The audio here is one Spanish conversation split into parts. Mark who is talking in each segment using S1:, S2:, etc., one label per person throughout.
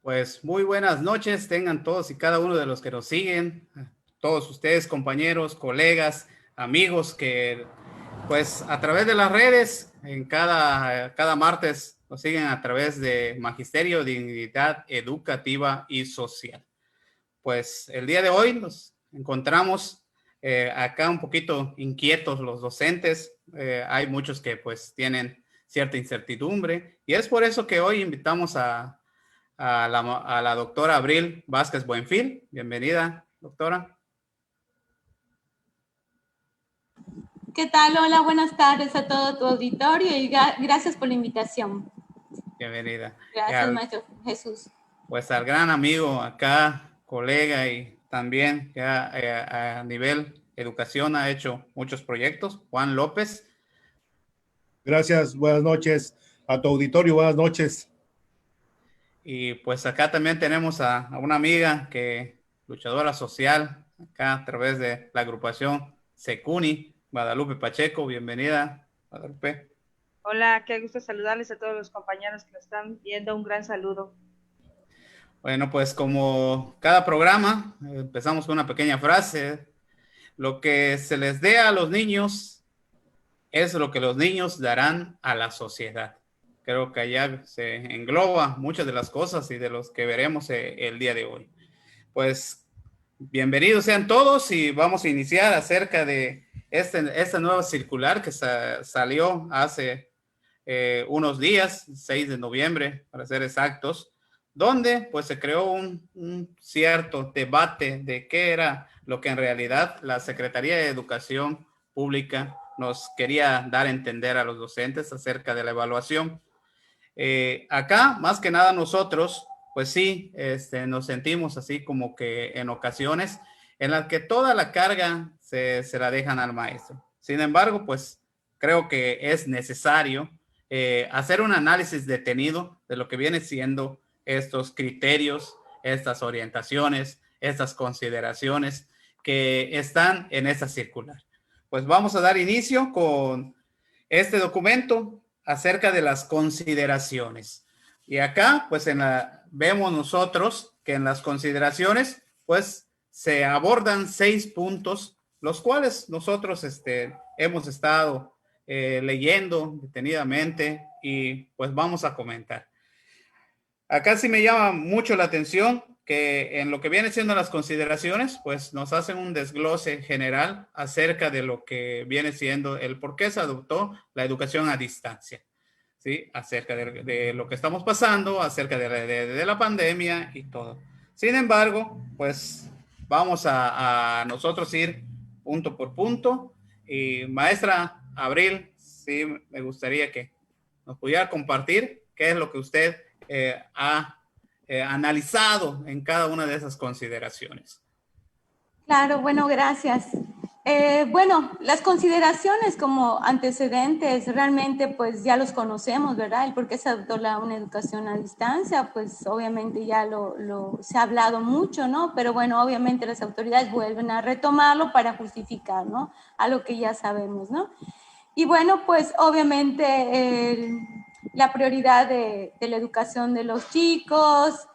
S1: Pues muy buenas noches, tengan todos y cada uno de los que nos siguen, todos ustedes, compañeros, colegas, amigos que pues a través de las redes, en cada martes nos siguen a través de Magisterio, Dignidad Educativa y Social. Pues el día de hoy nos encontramos acá un poquito inquietos los docentes, hay muchos que pues tienen cierta incertidumbre y es por eso que hoy invitamos a la doctora Abril Vázquez Buenfil. Bienvenida, doctora.
S2: ¿Qué tal? Hola, buenas tardes a todo tu auditorio y gracias por la invitación.
S1: Bienvenida.
S2: Gracias, maestro Jesús.
S1: Pues al gran amigo acá, colega y también ya a nivel educación ha hecho muchos proyectos, Juan López.
S3: Gracias, buenas noches a tu auditorio, buenas noches.
S1: Y pues acá también tenemos a una amiga luchadora social, acá a través de la agrupación Secuni, Guadalupe Pacheco. Bienvenida, Guadalupe.
S4: Hola, qué gusto saludarles a todos los compañeros que nos están viendo. Un gran saludo.
S1: Bueno, pues como cada programa, empezamos con una pequeña frase. Lo que se les dé a los niños es lo que los niños darán a la sociedad. Creo que allá se engloba muchas de las cosas y de los que veremos el día de hoy. Pues bienvenidos sean todos y vamos a iniciar acerca de esta nueva circular que salió hace unos días, 6 de noviembre, para ser exactos, donde pues se creó un cierto debate de qué era lo que en realidad la Secretaría de Educación Pública nos quería dar a entender a los docentes acerca de la evaluación. Acá, más que nada nosotros, pues sí, nos sentimos así como que en ocasiones en las que toda la carga se la dejan al maestro. Sin embargo, pues creo que es necesario hacer un análisis detenido de lo que viene siendo estos criterios, estas orientaciones, estas consideraciones que están en esta circular. Pues vamos a dar inicio con este documento acerca de las consideraciones. Y acá, pues vemos nosotros que en las consideraciones, pues se abordan 6 puntos, los cuales nosotros hemos estado leyendo detenidamente y pues vamos a comentar. Acá sí me llama mucho la atención que en lo que viene siendo las consideraciones, pues nos hacen un desglose general acerca de lo que viene siendo el por qué se adoptó la educación a distancia, ¿sí? Acerca de lo que estamos pasando, acerca de la pandemia y todo. Sin embargo, pues vamos a nosotros ir punto por punto. Y maestra Abril, sí me gustaría que nos pudiera compartir qué es lo que usted ha analizado en cada una de esas consideraciones.
S2: Claro, bueno, gracias. Bueno, las consideraciones como antecedentes realmente pues ya los conocemos, ¿verdad? El por qué se adoptó una educación a distancia, pues obviamente ya se ha hablado mucho, ¿no? Pero bueno, obviamente las autoridades vuelven a retomarlo para justificar, ¿no? A lo que ya sabemos, ¿no? Y bueno, pues obviamente la prioridad de la educación de los chicos,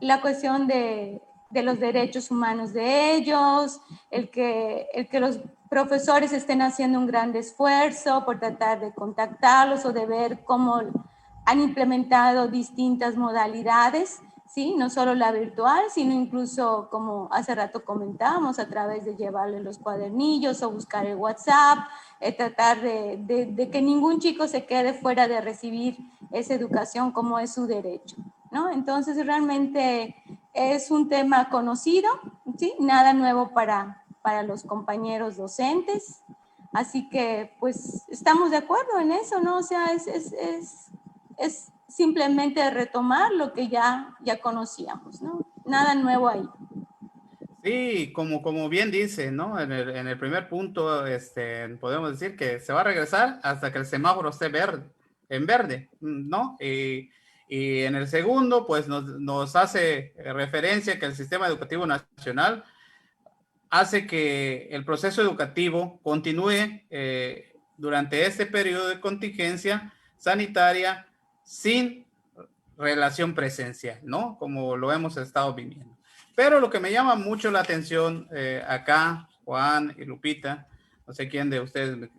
S2: la cuestión de los derechos humanos de ellos, el que los profesores estén haciendo un gran esfuerzo por tratar de contactarlos o de ver cómo han implementado distintas modalidades, ¿sí? No solo la virtual, sino incluso, como hace rato comentábamos, a través de llevarle los cuadernillos o buscar el WhatsApp, tratar de que ningún chico se quede fuera de recibir esa educación como es su derecho, ¿no? Entonces, realmente es un tema conocido, ¿sí? Nada nuevo para los compañeros docentes, así que, pues, estamos de acuerdo en eso, ¿no? O sea, es simplemente retomar lo que ya conocíamos, ¿no? Nada nuevo ahí.
S1: Sí, como bien dice, ¿no? En el primer punto, podemos decir que se va a regresar hasta que el semáforo esté en verde, ¿no? Y en el segundo, pues nos hace referencia que el sistema educativo nacional hace que el proceso educativo continúe durante este periodo de contingencia sanitaria sin relación presencial, ¿no? Como lo hemos estado viviendo. Pero lo que me llama mucho la atención acá, Juan y Lupita, no sé quién de ustedes,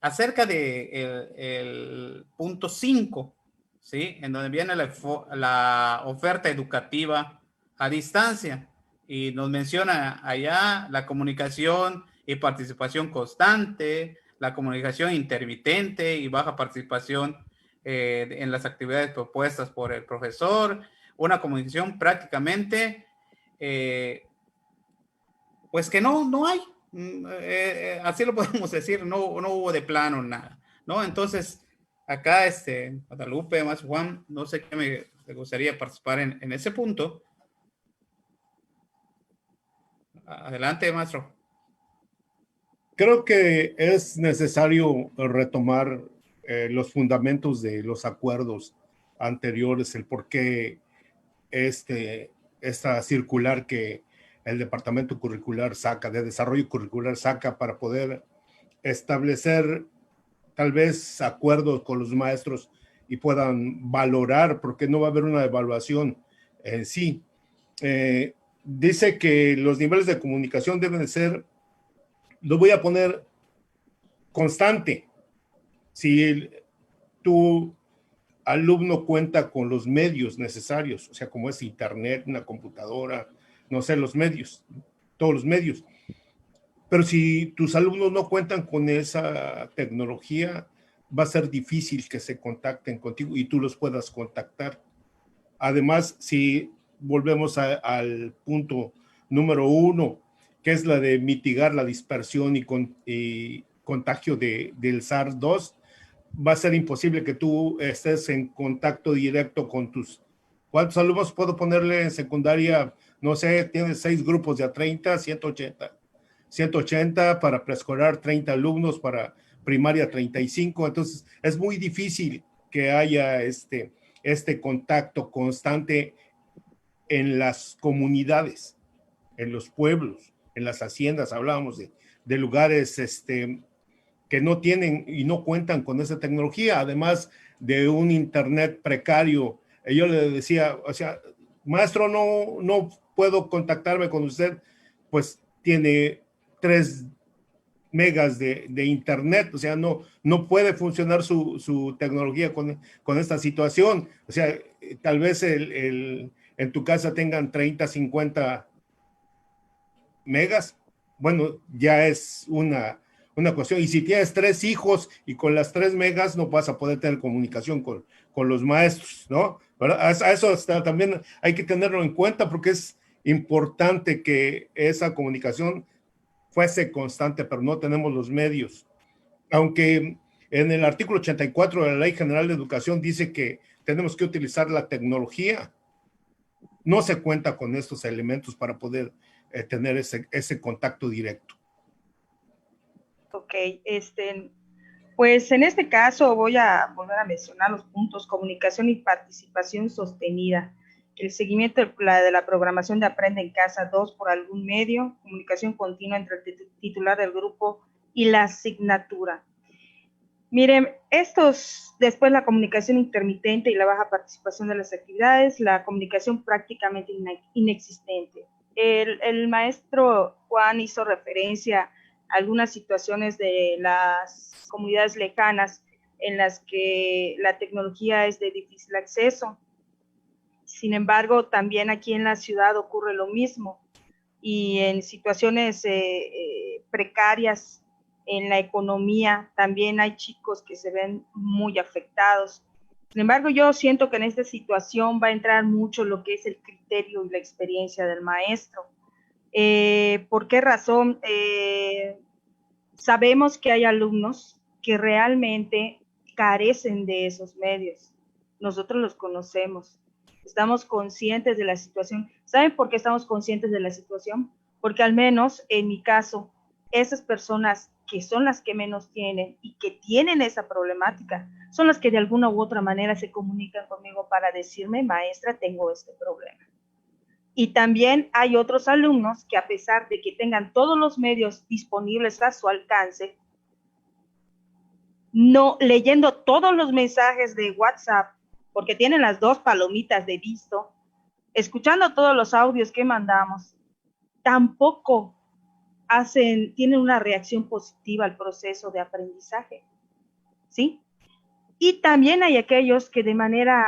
S1: acerca de el punto 5, ¿sí? En donde viene la oferta educativa a distancia y nos menciona allá la comunicación y participación constante, la comunicación intermitente y baja participación en las actividades propuestas por el profesor, una comunicación prácticamente, pues que no hay. Así lo podemos decir, no hubo de plano nada, ¿no? Entonces, acá, Guadalupe, más Juan, no sé qué me gustaría participar en ese punto. Adelante, maestro.
S3: Creo que es necesario retomar los fundamentos de los acuerdos anteriores, el por qué esta circular que el Departamento Curricular saca, de Desarrollo Curricular saca para poder establecer tal vez acuerdos con los maestros y puedan valorar, porque no va a haber una evaluación en sí. Dice que los niveles de comunicación deben ser, lo voy a poner constante. Si tu alumno cuenta con los medios necesarios, o sea, como es internet, una computadora, no sé, los medios, todos los medios. Pero si tus alumnos no cuentan con esa tecnología, va a ser difícil que se contacten contigo y tú los puedas contactar. Además, si volvemos al punto número 1, que es la de mitigar la dispersión y contagio del SARS-2, va a ser imposible que tú estés en contacto directo con tus... ¿Cuántos alumnos puedo ponerle en secundaria? No sé, tienes 6 grupos de a 30, 180. 180 para preescolar, 30 alumnos, para primaria 35. Entonces, es muy difícil que haya este contacto constante en las comunidades, en los pueblos, en las haciendas. Hablábamos de lugares que no tienen y no cuentan con esa tecnología, además de un internet precario. Yo le decía, o sea, maestro, no puedo contactarme con usted, pues tiene 3 megas de internet, o sea, no puede funcionar su tecnología con esta situación. O sea, tal vez en tu casa tengan 30, 50 megas. Bueno, ya es una cuestión. Y si tienes 3 hijos y con las 3 megas no vas a poder tener comunicación con los maestros, ¿no? ¿Verdad? A eso también hay que tenerlo en cuenta porque es importante que esa comunicación fuese constante, pero no tenemos los medios. Aunque en el artículo 84 de la Ley General de Educación dice que tenemos que utilizar la tecnología, no se cuenta con estos elementos para poder tener ese contacto directo.
S4: Ok, pues en este caso voy a volver a mencionar los puntos: comunicación y participación sostenida, el seguimiento de la programación de Aprende en Casa 2 por algún medio, comunicación continua entre el titular del grupo y la asignatura. Miren, después la comunicación intermitente y la baja participación de las actividades, la comunicación prácticamente inexistente. El maestro Juan hizo referencia a algunas situaciones de las comunidades lejanas en las que la tecnología es de difícil acceso. Sin embargo, también aquí en la ciudad ocurre lo mismo, y en situaciones precarias en la economía también hay chicos que se ven muy afectados. Sin embargo, yo siento que en esta situación va a entrar mucho lo que es el criterio y la experiencia del maestro. ¿Por qué razón? Sabemos que hay alumnos que realmente carecen de esos medios. Nosotros los conocemos. Estamos conscientes de la situación. ¿Saben por qué estamos conscientes de la situación? Porque al menos en mi caso, esas personas que son las que menos tienen y que tienen esa problemática, son las que de alguna u otra manera se comunican conmigo para decirme: maestra, tengo este problema. Y también hay otros alumnos que, a pesar de que tengan todos los medios disponibles a su alcance, no leyendo todos los mensajes de WhatsApp, porque tienen las 2 palomitas de visto, escuchando todos los audios que mandamos, tampoco tienen una reacción positiva al proceso de aprendizaje, ¿sí? Y también hay aquellos que de manera,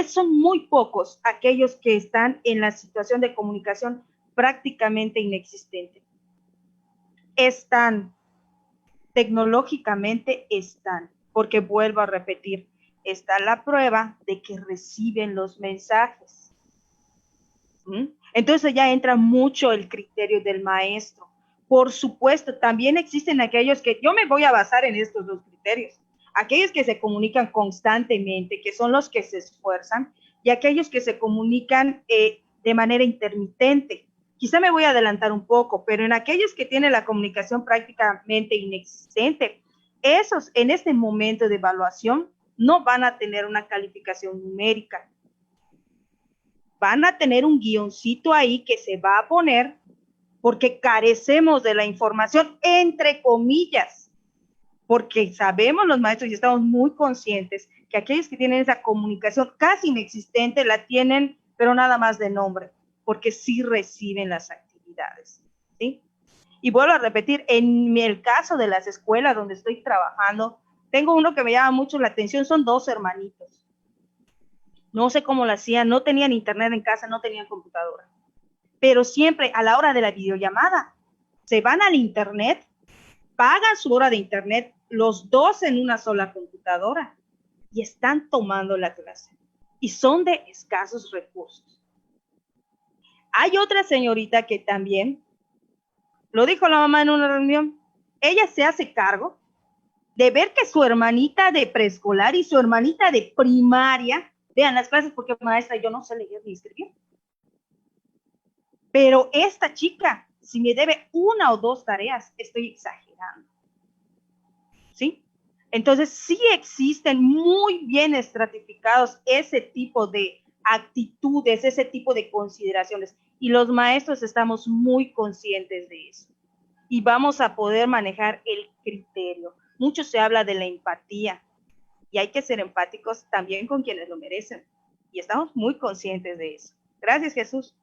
S4: son muy pocos aquellos que están en la situación de comunicación prácticamente inexistente. Están, tecnológicamente están, porque vuelvo a repetir, está la prueba de que reciben los mensajes. Entonces ya entra mucho el criterio del maestro. Por supuesto, también existen aquellos que, yo me voy a basar en estos 2 criterios, aquellos que se comunican constantemente, que son los que se esfuerzan, y aquellos que se comunican de manera intermitente. Quizá me voy a adelantar un poco, pero en aquellos que tienen la comunicación prácticamente inexistente, esos en este momento de evaluación no van a tener una calificación numérica. Van a tener un guioncito ahí que se va a poner porque carecemos de la información, entre comillas, porque sabemos los maestros y estamos muy conscientes que aquellos que tienen esa comunicación casi inexistente la tienen, pero nada más de nombre, porque sí reciben las actividades, ¿sí? Y vuelvo a repetir, en el caso de las escuelas donde estoy trabajando, tengo uno que me llama mucho la atención, son 2 hermanitos. No sé cómo lo hacían, no tenían internet en casa, no tenían computadora. Pero siempre a la hora de la videollamada, se van al internet, pagan su hora de internet, los 2 en una sola computadora, y están tomando la clase. Y son de escasos recursos. Hay otra señorita que también, lo dijo la mamá en una reunión, ella se hace cargo de ver que su hermanita de preescolar y su hermanita de primaria vean las clases, porque maestra, yo no sé leer ni escribir. Pero esta chica, si me debe 1 o 2 tareas, estoy exagerando. ¿Sí? Entonces, sí existen muy bien estratificados ese tipo de actitudes, ese tipo de consideraciones. Y los maestros estamos muy conscientes de eso. Y vamos a poder manejar el criterio. Mucho se habla de la empatía. Y hay que ser empáticos también con quienes lo merecen. Y estamos muy conscientes de eso. Gracias, Jesús.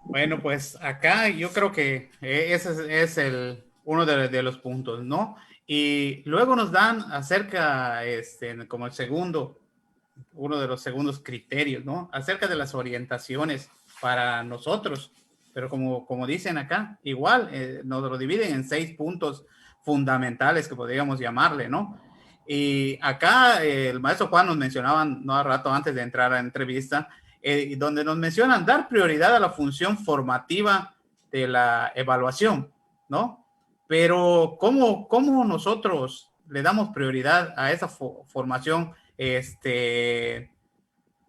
S1: Bueno, pues acá yo creo que ese es uno de los puntos, ¿no? Y luego nos dan acerca, como uno de los segundos criterios, ¿no? Acerca de las orientaciones para nosotros. Pero como dicen acá, igual nos lo dividen en 6 puntos fundamentales que podríamos llamarle, ¿no? Y acá el maestro Juan nos mencionaba, no a rato antes de entrar a la entrevista, donde nos mencionan dar prioridad a la función formativa de la evaluación, ¿no? Pero ¿cómo nosotros le damos prioridad a esa formación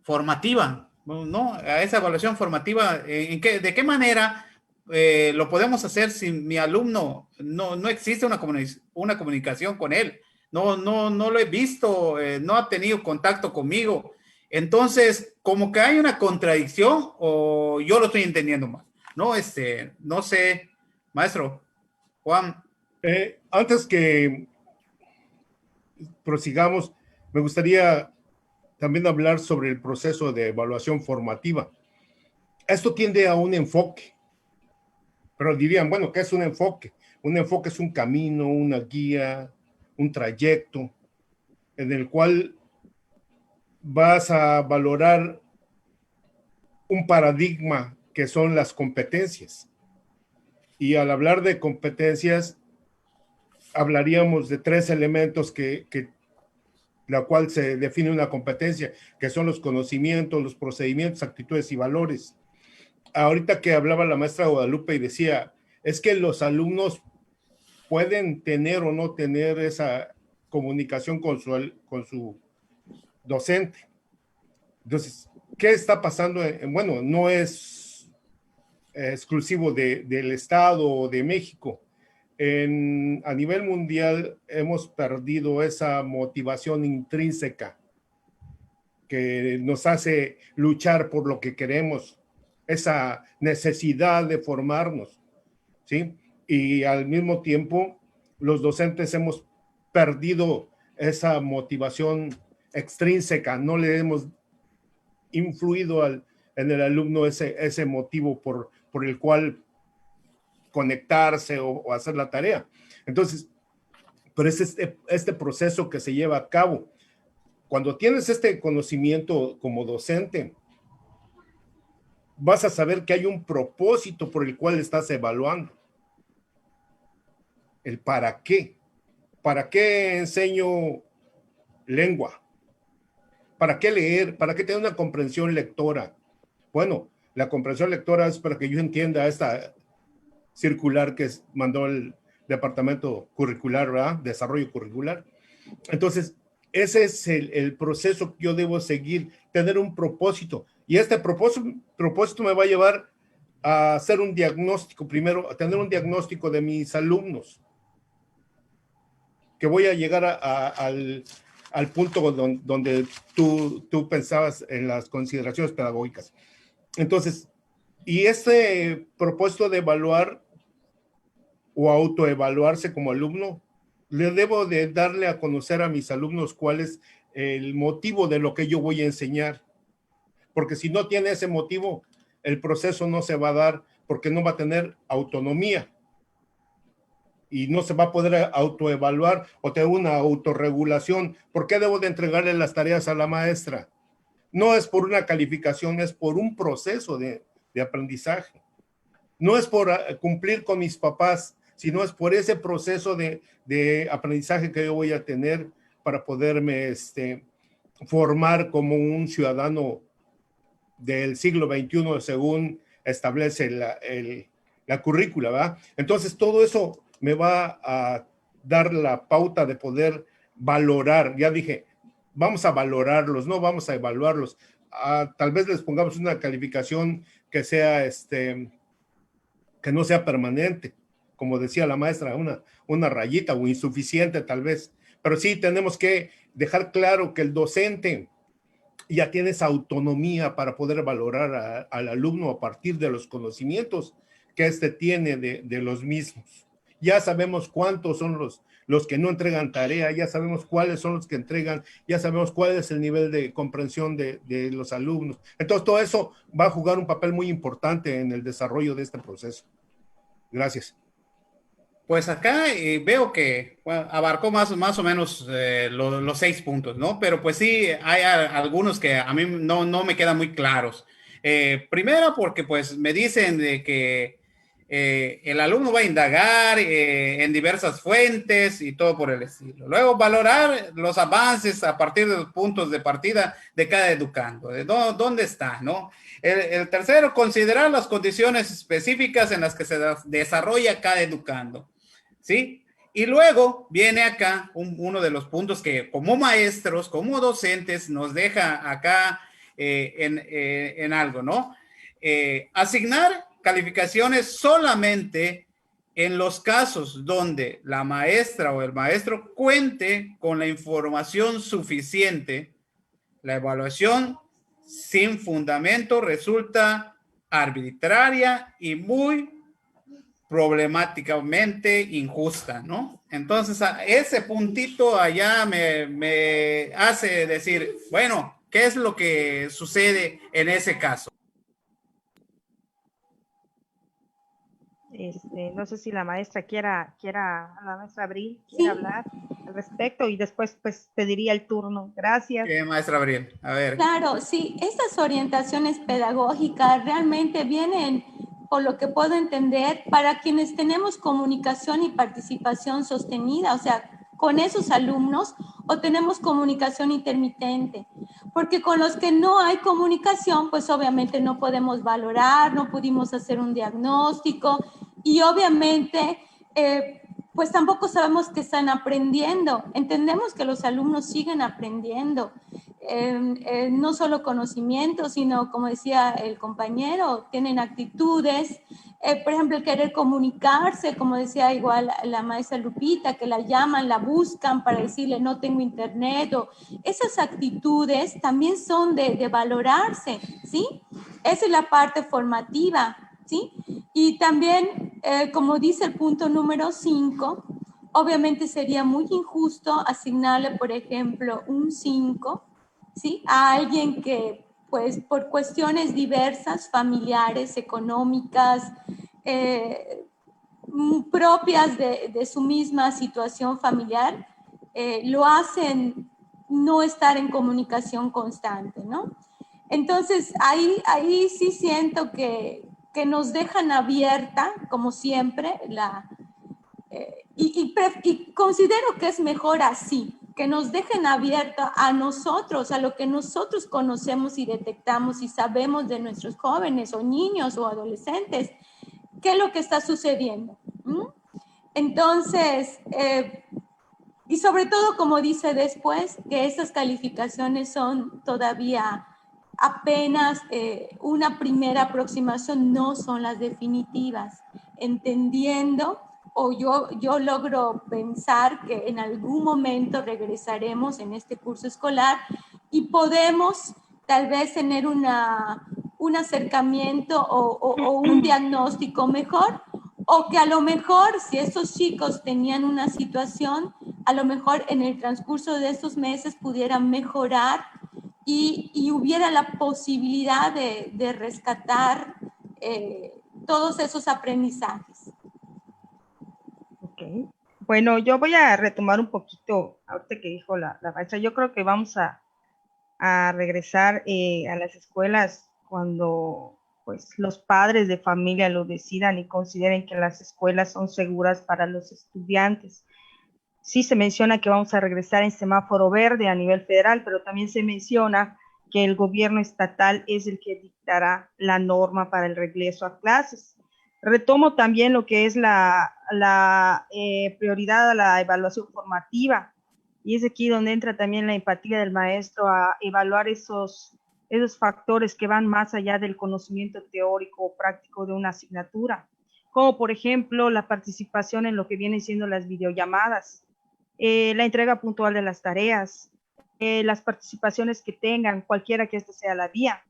S1: formativa, ¿no? A esa evaluación formativa? ¿De qué manera lo podemos hacer si mi alumno no existe una comunicación con él? No lo he visto, no ha tenido contacto conmigo. Entonces, como que hay una contradicción o yo lo estoy entendiendo mal, ¿no? No sé, maestro Juan.
S3: Antes que prosigamos, me gustaría también hablar sobre el proceso de evaluación formativa. Esto tiende a un enfoque, pero dirían, bueno, ¿qué es un enfoque? Un enfoque es un camino, una guía, un trayecto en el cual vas a valorar un paradigma que son las competencias. Y al hablar de competencias, hablaríamos de 3 elementos que la cual se define una competencia, que son los conocimientos, los procedimientos, actitudes y valores. Ahorita que hablaba la maestra Guadalupe y decía, es que los alumnos pueden tener o no tener esa comunicación con su docente. Entonces, ¿qué está pasando? Bueno, no es exclusivo del Estado o de México. A nivel mundial hemos perdido esa motivación intrínseca que nos hace luchar por lo que queremos, esa necesidad de formarnos, ¿sí? Y al mismo tiempo, los docentes hemos perdido esa motivación extrínseca, no le hemos influido en el alumno ese motivo por el cual conectarse o hacer la tarea. Entonces, pero es este proceso que se lleva a cabo. Cuando tienes este conocimiento como docente, vas a saber que hay un propósito por el cual estás evaluando. El para qué. ¿Para qué enseño lengua? ¿Para qué leer? ¿Para qué tener una comprensión lectora? Bueno, la comprensión lectora es para que yo entienda esta circular que mandó el departamento curricular, ¿verdad? Desarrollo curricular. Entonces, ese es el proceso que yo debo seguir, tener un propósito. Y este propósito me va a llevar a hacer un diagnóstico, primero, a tener un diagnóstico de mis alumnos, que voy a llegar al punto donde tú pensabas en las consideraciones pedagógicas. Entonces, y este propósito de evaluar o autoevaluarse como alumno, le debo de darle a conocer a mis alumnos cuál es el motivo de lo que yo voy a enseñar. Porque si no tiene ese motivo, el proceso no se va a dar porque no va a tener autonomía y no se va a poder autoevaluar o tener una autorregulación. ¿Por qué debo de entregarle las tareas a la maestra? No es por una calificación, es por un proceso de aprendizaje. No es por cumplir con mis papás, sino es por ese proceso de aprendizaje que yo voy a tener para poderme formar como un ciudadano del siglo XXI según establece la currícula, ¿verdad? Entonces todo eso me va a dar la pauta de poder valorar. Ya dije, vamos a valorarlos, no vamos a evaluarlos. Tal vez les pongamos una calificación que sea, que no sea permanente, como decía la maestra, una rayita o insuficiente tal vez. Pero sí tenemos que dejar claro que el docente ya tiene esa autonomía para poder valorar al alumno a partir de los conocimientos que tiene de los mismos. Ya sabemos cuántos son los que no entregan tarea, ya sabemos cuáles son los que entregan, ya sabemos cuál es el nivel de comprensión de los alumnos. Entonces, todo eso va a jugar un papel muy importante en el desarrollo de este proceso. Gracias.
S1: Pues acá veo que bueno, abarcó más o menos los 6 puntos, ¿no? Pero pues sí, hay algunos que a mí no me quedan muy claros. Primero, porque pues me dicen de que el alumno va a indagar en diversas fuentes y todo por el estilo. Luego, valorar los avances a partir de los puntos de partida de cada educando, de dónde está, ¿no? El tercero, considerar las condiciones específicas en las que se desarrolla cada educando, ¿sí? Y luego viene acá uno de los puntos que como maestros, como docentes, nos deja acá en algo, ¿no? Asignar calificaciones solamente en los casos donde la maestra o el maestro cuente con la información suficiente. La evaluación sin fundamento resulta arbitraria y muy problemáticamente injusta, ¿no? Entonces, ese puntito allá me hace decir, bueno, ¿qué es lo que sucede en ese caso?
S4: No sé si la maestra la maestra Abril quiera hablar al respecto y después pues pediría el turno. Gracias.
S1: Maestra Abril, a ver.
S2: Claro, sí, estas orientaciones pedagógicas realmente vienen, por lo que puedo entender, para quienes tenemos comunicación y participación sostenida, o sea, con esos alumnos, o tenemos comunicación intermitente, porque con los que no hay comunicación, pues obviamente no podemos valorar, no pudimos hacer un diagnóstico y obviamente pues tampoco sabemos que están aprendiendo. Entendemos que los alumnos siguen aprendiendo, no solo conocimiento, sino, como decía el compañero, tienen actitudes, por ejemplo, el querer comunicarse, como decía igual la maestra Lupita, que la llaman, la buscan para decirle no tengo internet, o esas actitudes también son de valorarse, ¿sí? Esa es la parte formativa, ¿sí? Y también, como dice el punto número 5, obviamente sería muy injusto asignarle, por ejemplo, un 5, ¿sí? A alguien que, pues, por cuestiones diversas, familiares, económicas, propias de su misma situación familiar, lo hacen no estar en comunicación constante, ¿no? Entonces, ahí sí siento que nos dejan abierta, como siempre, y considero que es mejor así, que nos dejen abierta a nosotros, a lo que nosotros conocemos y detectamos y sabemos de nuestros jóvenes o niños o adolescentes, qué es lo que está sucediendo. Entonces, y sobre todo, como dice después, que esas calificaciones son todavía apenas una primera aproximación, no son las definitivas, entendiendo, o yo logro pensar que en algún momento regresaremos en este curso escolar y podemos tal vez tener un acercamiento o un diagnóstico mejor, o que a lo mejor si estos chicos tenían una situación, a lo mejor en el transcurso de estos meses pudieran mejorar y hubiera la posibilidad de rescatar todos esos aprendizajes.
S4: Ok. Bueno, yo voy a retomar un poquito, ahorita que dijo la maestra, yo creo que vamos a regresar a las escuelas cuando pues los padres de familia lo decidan y consideren que las escuelas son seguras para los estudiantes. Sí se menciona que vamos a regresar en semáforo verde a nivel federal, pero también se menciona que el gobierno estatal es el que dictará la norma para el regreso a clases. Retomo también lo que es la prioridad a la evaluación formativa, y es aquí donde entra también la empatía del maestro a evaluar esos factores que van más allá del conocimiento teórico o práctico de una asignatura, como por ejemplo la participación en lo que vienen siendo las videollamadas, la entrega puntual de las tareas, las participaciones que tengan, cualquiera que esta sea la vía.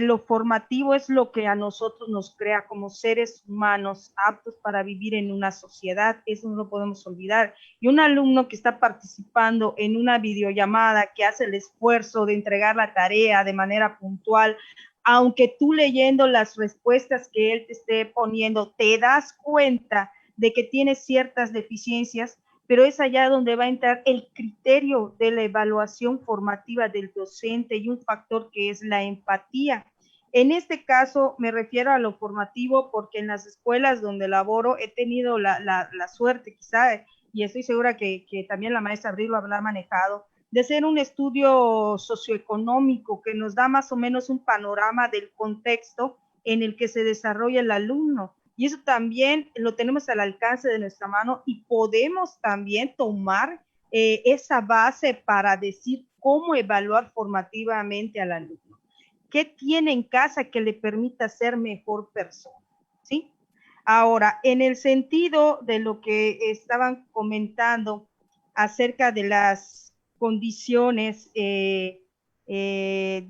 S4: Lo formativo es lo que a nosotros nos crea como seres humanos aptos para vivir en una sociedad, eso no lo podemos olvidar. Y un alumno que está participando en una videollamada, que hace el esfuerzo de entregar la tarea de manera puntual, aunque tú leyendo las respuestas que él te esté poniendo, te das cuenta de que tiene ciertas deficiencias, pero es allá donde va a entrar el criterio de la evaluación formativa del docente y un factor que es la empatía. En este caso me refiero a lo formativo porque en las escuelas donde laboro he tenido la suerte quizá, y estoy segura que también la maestra Abril lo habrá manejado, de hacer un estudio socioeconómico que nos da más o menos un panorama del contexto en el que se desarrolla el alumno. Y eso también lo tenemos al alcance de nuestra mano y podemos también tomar esa base para decir cómo evaluar formativamente al alumno. ¿Qué tiene en casa que le permita ser mejor persona? ¿Sí? Ahora, en el sentido de lo que estaban comentando acerca de las condiciones de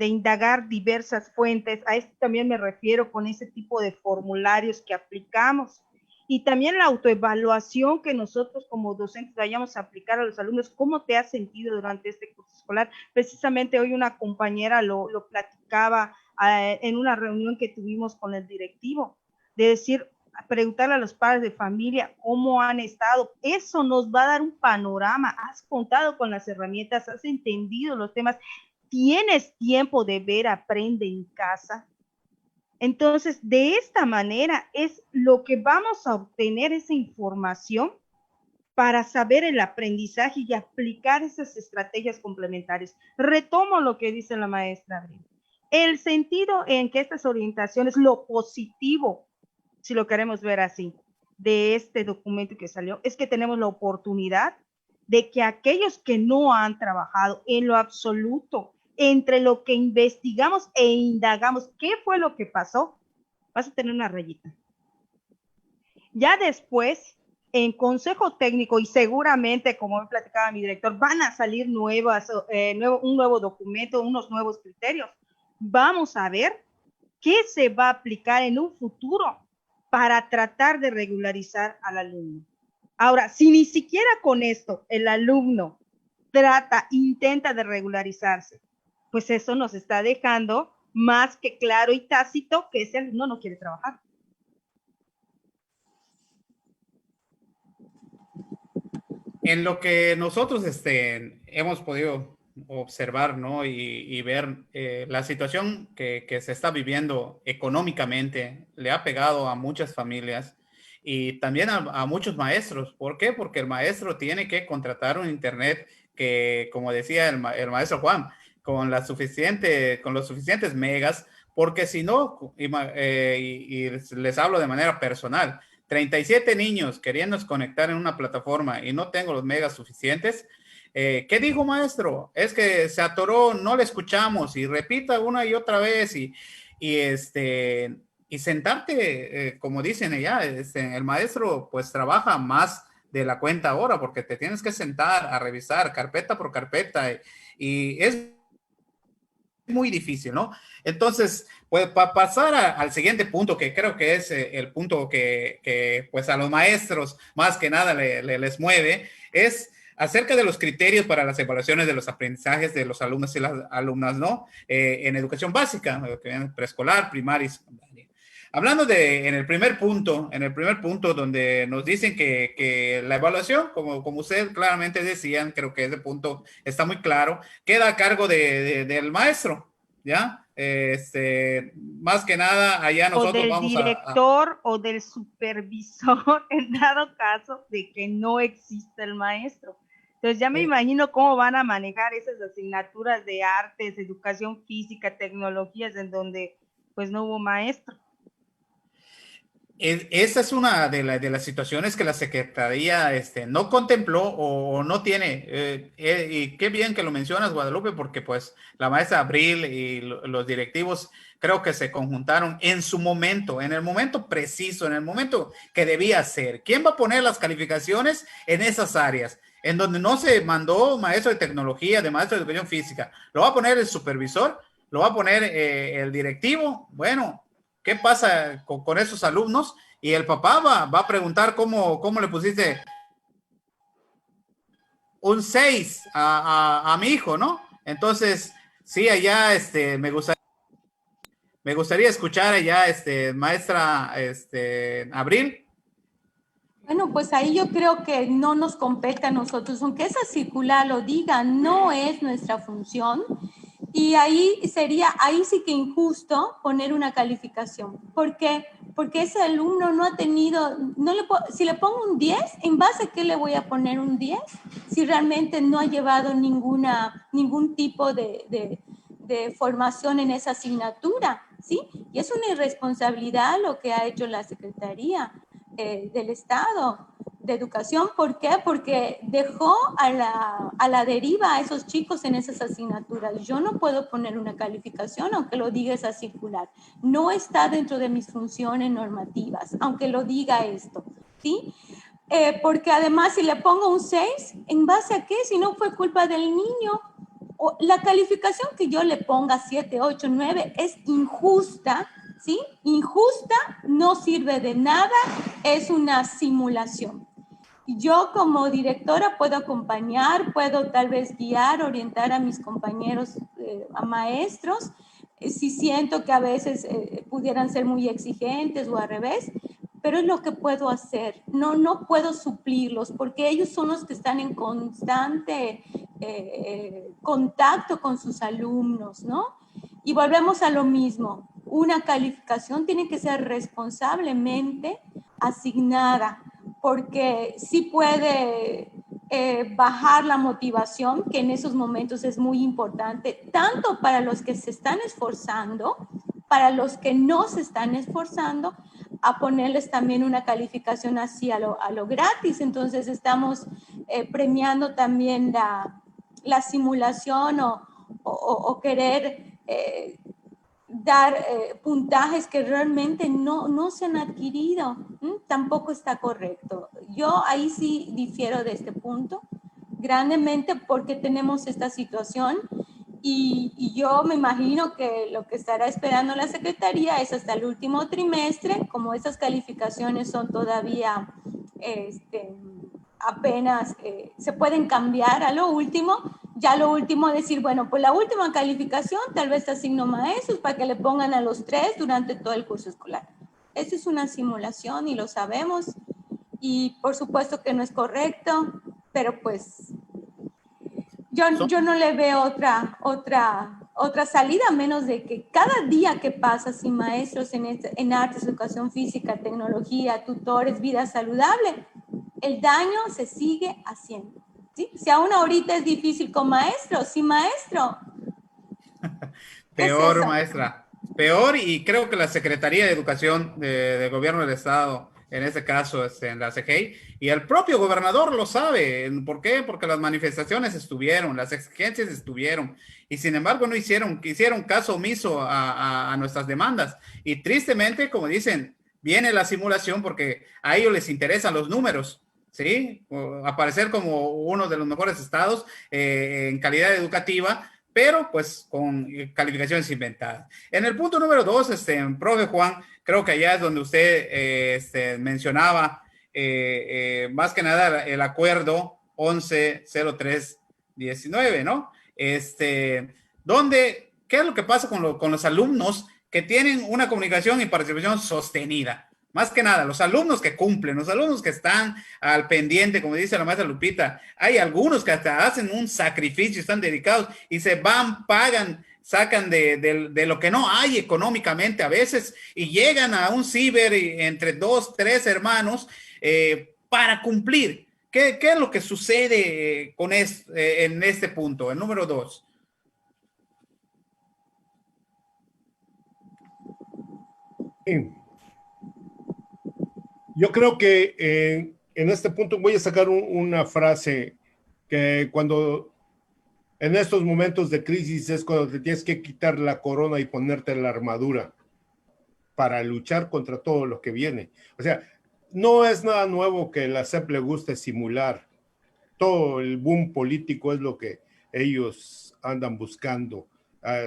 S4: indagar diversas fuentes, a esto también me refiero con ese tipo de formularios que aplicamos, y también la autoevaluación que nosotros como docentes vayamos a aplicar a los alumnos. ¿Cómo te has sentido durante este curso escolar? Precisamente hoy una compañera lo platicaba en una reunión que tuvimos con el directivo, de decir, preguntarle a los padres de familia cómo han estado. Eso nos va a dar un panorama. ¿Has contado con las herramientas? ¿Has entendido los temas? ¿Tienes tiempo de ver Aprende en Casa? Entonces, de esta manera es lo que vamos a obtener esa información para saber el aprendizaje y aplicar esas estrategias complementarias. Retomo lo que dice la maestra Abril. El sentido en que estas orientaciones, lo positivo, si lo queremos ver así, de este documento que salió, es que tenemos la oportunidad de que aquellos que no han trabajado en lo absoluto, entre lo que investigamos e indagamos, ¿qué fue lo que pasó? Vas a tener una rayita. Ya después, en consejo técnico, y seguramente, como me platicaba mi director, van a salir un nuevo documento, unos nuevos criterios. Vamos a ver qué se va a aplicar en un futuro para tratar de regularizar al alumno. Ahora, si ni siquiera con esto el alumno intenta de regularizarse, pues eso nos está dejando más que claro y tácito que ese alumno no quiere trabajar.
S1: En lo que nosotros hemos podido observar, ¿no? Y ver la situación que se está viviendo económicamente le ha pegado a muchas familias y también a muchos maestros. ¿Por qué? Porque el maestro tiene que contratar un internet que, como decía el maestro Juan, con los suficientes megas, porque si no, y les hablo de manera personal, 37 niños queriendo conectar en una plataforma y no tengo los megas suficientes. ¿Qué dijo maestro? Es que se atoró, no le escuchamos y repita una y otra vez y sentarte, como dicen allá, el maestro pues trabaja más de la cuenta ahora porque te tienes que sentar a revisar carpeta por carpeta y es muy difícil, ¿no? Entonces, pues para pasar al siguiente punto, que creo que es el punto que pues a los maestros más que nada les mueve, es acerca de los criterios para las evaluaciones de los aprendizajes de los alumnos y las alumnas, ¿no? En educación básica, preescolar, primaria y secundaria. Hablando en el primer punto donde nos dicen que la evaluación, como ustedes claramente decían, creo que ese punto está muy claro, queda a cargo del maestro, ¿ya? Más que nada, allá nosotros vamos
S4: a... O del director o del supervisor, en dado caso de que no exista el maestro. Entonces ya me imagino cómo van a manejar esas asignaturas de artes, educación física, tecnologías, en donde pues no hubo maestro.
S1: Esa es una de las situaciones que la Secretaría no contempló o no tiene. Y qué bien que lo mencionas, Guadalupe, porque pues la maestra Abril y los directivos creo que se conjuntaron en su momento, en el momento preciso, en el momento que debía ser. ¿Quién va a poner las calificaciones en esas áreas? En donde no se mandó maestro de tecnología, de maestro de educación física. ¿Lo va a poner el supervisor? ¿Lo va a poner el directivo? Bueno, ¿qué pasa con esos alumnos? Y el papá va a preguntar cómo le pusiste un 6 a mi hijo, ¿no? Entonces, sí, allá me gustaría escuchar allá, maestra Abril.
S2: Bueno, pues ahí yo creo que no nos compete a nosotros, aunque esa circular lo diga, no es nuestra función. Y ahí sí que injusto poner una calificación. ¿Por qué? Porque ese alumno no ha tenido, si le pongo un 10, ¿en base a qué le voy a poner un 10? Si realmente no ha llevado ningún tipo de formación en esa asignatura, ¿sí? Y es una irresponsabilidad lo que ha hecho la Secretaría del Estado de Educación. ¿Por qué? Porque dejó a la deriva a esos chicos en esas asignaturas. Yo no puedo poner una calificación, aunque lo diga esa circular. No está dentro de mis funciones normativas, aunque lo diga esto, ¿sí? Porque además, si le pongo un 6, ¿en base a qué? Si no fue culpa del niño. O la calificación que yo le ponga 7, 8, 9 es injusta, ¿sí? Injusta, no sirve de nada, es una simulación. Yo como directora puedo acompañar, puedo tal vez guiar, orientar a mis compañeros, a maestros, si siento que a veces pudieran ser muy exigentes o al revés, pero es lo que puedo hacer. No puedo suplirlos porque ellos son los que están en constante contacto con sus alumnos, ¿no? Y volvemos a lo mismo. Una calificación tiene que ser responsablemente asignada, porque sí puede bajar la motivación, que en esos momentos es muy importante, tanto para los que se están esforzando, para los que no se están esforzando, a ponerles también una calificación así a lo gratis. Entonces estamos premiando también la simulación o querer dar puntajes que realmente no se han adquirido. Tampoco está correcto. Yo ahí sí difiero de este punto grandemente porque tenemos esta situación y yo me imagino que lo que estará esperando la Secretaría es hasta el último trimestre, como esas calificaciones son todavía apenas se pueden cambiar a lo último. Ya lo último decir, bueno, pues la última calificación tal vez asigno maestros para que le pongan a los 3 durante todo el curso escolar. Eso es una simulación y lo sabemos. Y por supuesto que no es correcto, pero pues yo no le veo otra salida, a menos de que cada día que pasa sin maestros en artes, educación física, tecnología, tutores, vida saludable, el daño se sigue haciendo. ¿Sí? Si aún ahorita es difícil con maestros, sin maestro.
S1: Peor,
S2: es
S1: maestra. Peor, y creo que la Secretaría de Educación de Gobierno del Estado, en este caso en la CGI, y el propio gobernador lo sabe. ¿Por qué? Porque las manifestaciones estuvieron, las exigencias estuvieron, y sin embargo no hicieron caso omiso a nuestras demandas. Y tristemente, como dicen, viene la simulación porque a ellos les interesan los números. ¿Sí? Aparecer como uno de los mejores estados en calidad educativa, pero pues con calificaciones inventadas. En el punto número 2, profe Juan, creo que allá es donde usted mencionaba más que nada el acuerdo 110319, ¿no? Donde, ¿qué es lo que pasa con los alumnos que tienen una comunicación y participación sostenida? Más que nada, los alumnos que cumplen, los alumnos que están al pendiente, como dice la maestra Lupita, hay algunos que hasta hacen un sacrificio, están dedicados y se van, pagan, sacan de lo que no hay económicamente a veces y llegan a un ciber entre 2, 3 hermanos para cumplir. ¿Qué es lo que sucede en este punto, el número 2?
S3: Sí. Yo creo que en este punto voy a sacar una frase que cuando en estos momentos de crisis es cuando te tienes que quitar la corona y ponerte la armadura para luchar contra todo lo que viene. O sea, no es nada nuevo que la SEP le guste simular. Todo el boom político es lo que ellos andan buscando,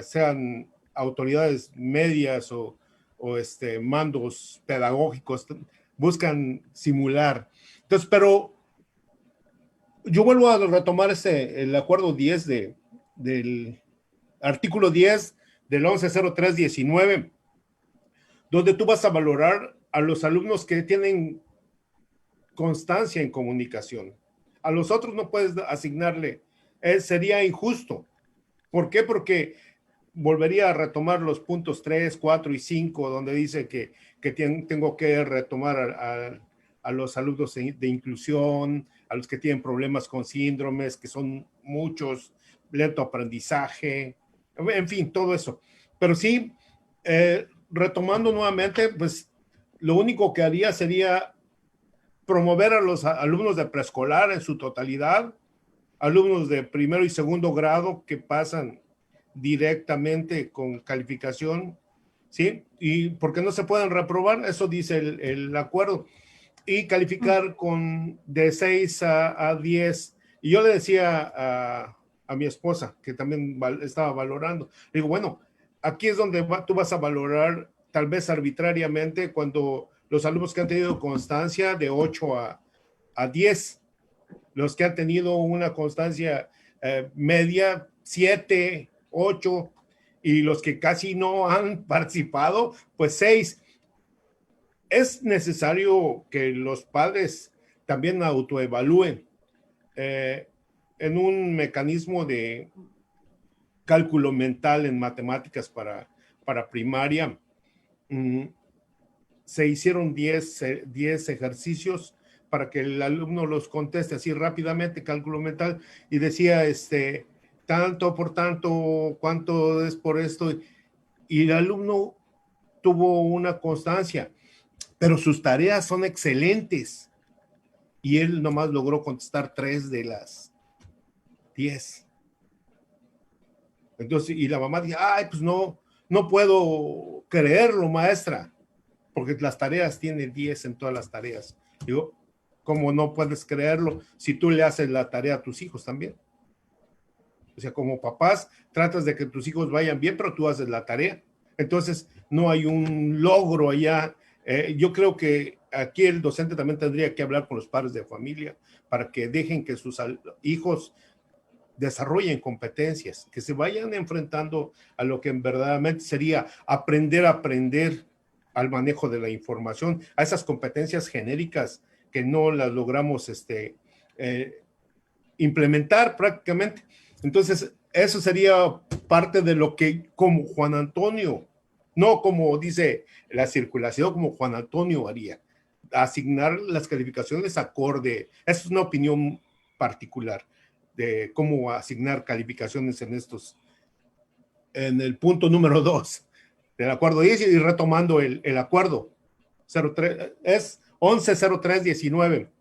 S3: sean autoridades medias o mandos pedagógicos, buscan simular. Entonces, pero yo vuelvo a retomar el acuerdo 10 del artículo 10 del 110319, donde tú vas a valorar a los alumnos que tienen constancia en comunicación. A los otros no puedes asignarle, sería injusto. ¿Por qué? Porque volvería a retomar los puntos 3, 4 y 5, donde dice que tengo que retomar a los alumnos de inclusión, a los que tienen problemas con síndromes, que son muchos, lento aprendizaje, en fin, todo eso. Pero sí, retomando nuevamente, pues lo único que haría sería promover a los alumnos de preescolar en su totalidad, alumnos de primero y segundo grado que pasan directamente con calificación, ¿sí? Y porque no se pueden reprobar, eso dice el acuerdo, y calificar de 6 a 10. Y yo le decía a mi esposa, que también estaba valorando, digo, bueno, aquí es donde tú vas a valorar tal vez arbitrariamente cuando los alumnos que han tenido constancia de 8 a 10, los que han tenido una constancia media 7, 8, y los que casi no han participado, pues 6. Es necesario que los padres también autoevalúen en un mecanismo de cálculo mental en matemáticas para primaria. Se hicieron 10 ejercicios para que el alumno los conteste así rápidamente, cálculo mental, y decía, tanto por tanto, cuánto es por esto, y el alumno tuvo una constancia, pero sus tareas son excelentes, y él nomás logró contestar 3 de las 10. Entonces, y la mamá dice, ay, pues no puedo creerlo, maestra, porque las tareas tienen 10 en todas las tareas. Digo, ¿cómo no puedes creerlo si tú le haces la tarea a tus hijos también? O sea, como papás, tratas de que tus hijos vayan bien, pero tú haces la tarea. Entonces, no hay un logro allá. Yo creo que aquí el docente también tendría que hablar con los padres de familia para que dejen que sus hijos desarrollen competencias, que se vayan enfrentando a lo que en verdaderamente sería aprender a aprender al manejo de la información, a esas competencias genéricas que no las logramos implementar prácticamente. Entonces, eso sería parte de lo que como Juan Antonio, no como dice la circulación, como Juan Antonio haría, asignar las calificaciones acorde. Esa es una opinión particular de cómo asignar calificaciones en el punto número 2 del acuerdo y retomando el acuerdo 03, es 110319.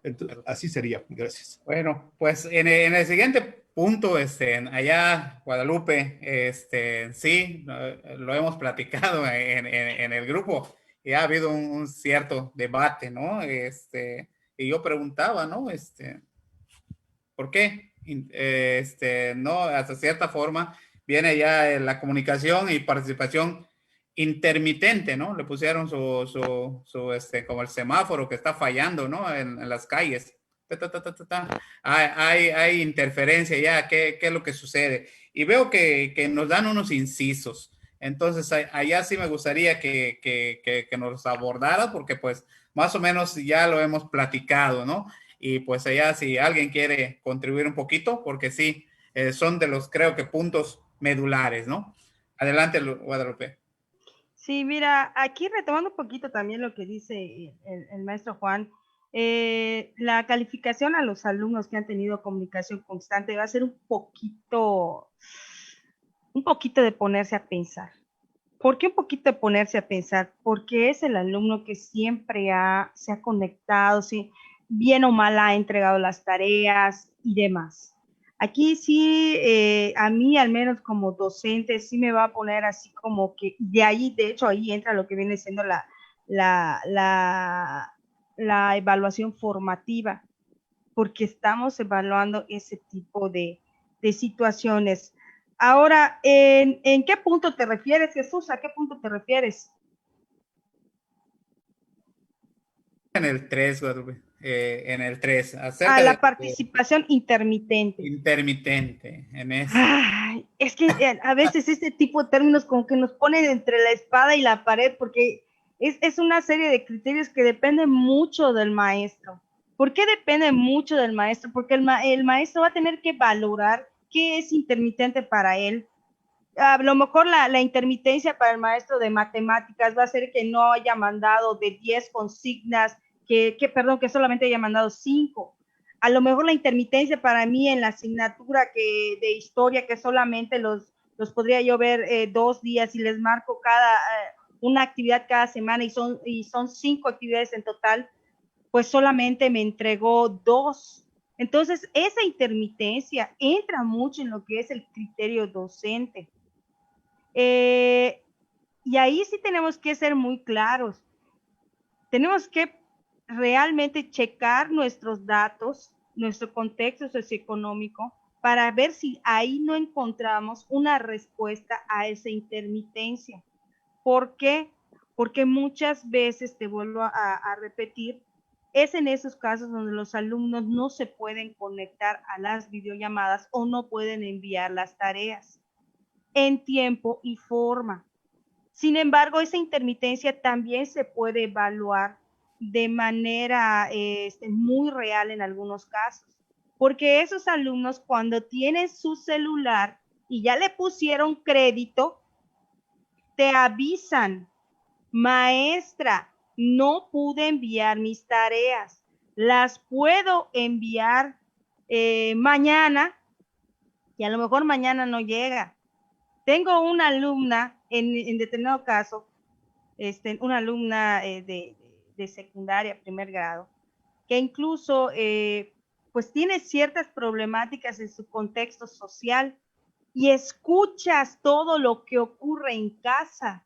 S3: Entonces, así sería. Gracias.
S1: Bueno, pues en el siguiente punto, allá Guadalupe, sí, lo hemos platicado en el grupo y ha habido un cierto debate, ¿no? Y yo preguntaba, ¿no? ¿Por qué? No, hasta cierta forma viene ya la comunicación y participación intermitente, ¿no? Le pusieron como el semáforo que está fallando, ¿no? En las calles. Hay interferencia ya, ¿qué es lo que sucede? Y veo que nos dan unos incisos. Entonces, allá sí me gustaría que nos abordara, porque pues más o menos ya lo hemos platicado, ¿no? Y pues allá si alguien quiere contribuir un poquito, porque sí, son de los, creo que, puntos medulares, ¿no? Adelante, Guadalupe.
S4: Sí, mira, aquí retomando un poquito también lo que dice el maestro Juan, la calificación a los alumnos que han tenido comunicación constante va a ser un poquito de ponerse a pensar. ¿Por qué un poquito de ponerse a pensar? Porque es el alumno que siempre se ha conectado, ¿sí? Bien o mal ha entregado las tareas y demás. Aquí sí, a mí al menos como docente, sí me va a poner así como que, de ahí, de hecho, ahí entra lo que viene siendo la evaluación formativa, porque estamos evaluando ese tipo de situaciones. Ahora, ¿en qué punto te refieres, Jesús? ¿A qué punto te refieres?
S1: En el 3, Guadalupe. En el 3,
S4: A
S1: acerca
S4: la
S1: de
S4: participación intermitente.
S1: intermitente, en ese.
S4: Ay, es que a veces este tipo de términos como que nos ponen entre la espada y la pared, porque es una serie de criterios que dependen mucho del maestro. ¿Por qué depende mucho del maestro? Porque el maestro va a tener que valorar qué es intermitente para él. A lo mejor la intermitencia para el maestro de matemáticas va a ser que no haya mandado de 10 consignas, que solamente haya mandado 5. A lo mejor la intermitencia para mí en la asignatura de historia, que solamente los podría yo ver 2 días y les marco una actividad cada semana y son 5 actividades en total, pues solamente me entregó 2. Entonces, esa intermitencia entra mucho en lo que es el criterio docente. Y ahí sí tenemos que ser muy claros. Tenemos que realmente checar nuestros datos, nuestro contexto socioeconómico, para ver si ahí no encontramos una respuesta a esa intermitencia. ¿Por qué? Porque muchas veces, te vuelvo a repetir, es en esos casos donde los alumnos no se pueden conectar a las videollamadas o no pueden enviar las tareas en tiempo y forma. Sin embargo, esa intermitencia también se puede evaluar de manera muy real en algunos casos, porque esos alumnos cuando tienen su celular y ya le pusieron crédito, te avisan, maestra, no pude enviar mis tareas, las puedo enviar mañana, y a lo mejor mañana no llega. Tengo una alumna en determinado caso, una alumna de secundaria, primer grado, que incluso pues tiene ciertas problemáticas en su contexto social y escuchas todo lo que ocurre en casa.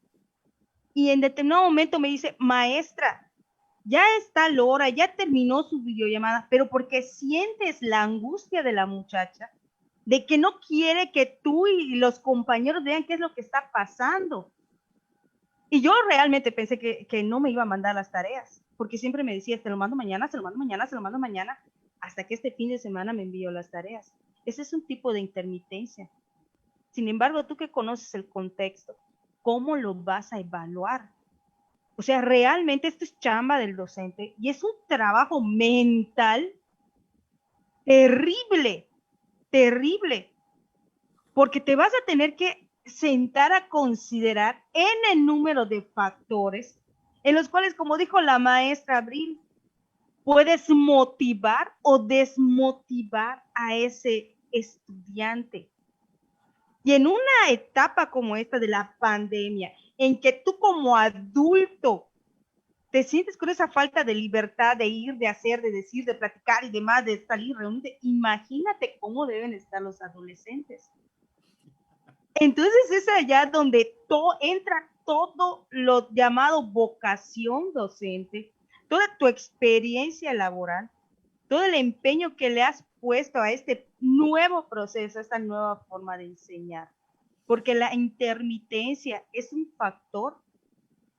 S4: Y en determinado momento me dice, maestra, ya está la hora, ya terminó su videollamada, pero porque sientes la angustia de la muchacha, de que no quiere que tú y los compañeros vean qué es lo que está pasando. Y yo realmente pensé que no me iba a mandar las tareas. porque siempre me decía, te lo mando mañana, se lo mando mañana, se lo mando mañana, hasta que este fin de semana me envió las tareas. Ese es un tipo de intermitencia. Sin embargo, tú que conoces el contexto, ¿cómo lo vas a evaluar? O sea, realmente esto es chamba del docente y es un trabajo mental terrible, terrible, porque te vas a tener que sentar a considerar en el número de factores en los cuales, como dijo la maestra Abril, puedes motivar o desmotivar a ese estudiante. Y en una etapa como esta de la pandemia, en que tú como adulto te sientes con esa falta de libertad de ir, de hacer, de decir, de platicar y demás, de salir, reunirte, imagínate cómo deben estar los adolescentes. Entonces es allá donde entra todo lo llamado vocación docente, toda tu experiencia laboral, todo el empeño que le has puesto a este nuevo proceso, a esta nueva forma de enseñar. Porque la intermitencia es un factor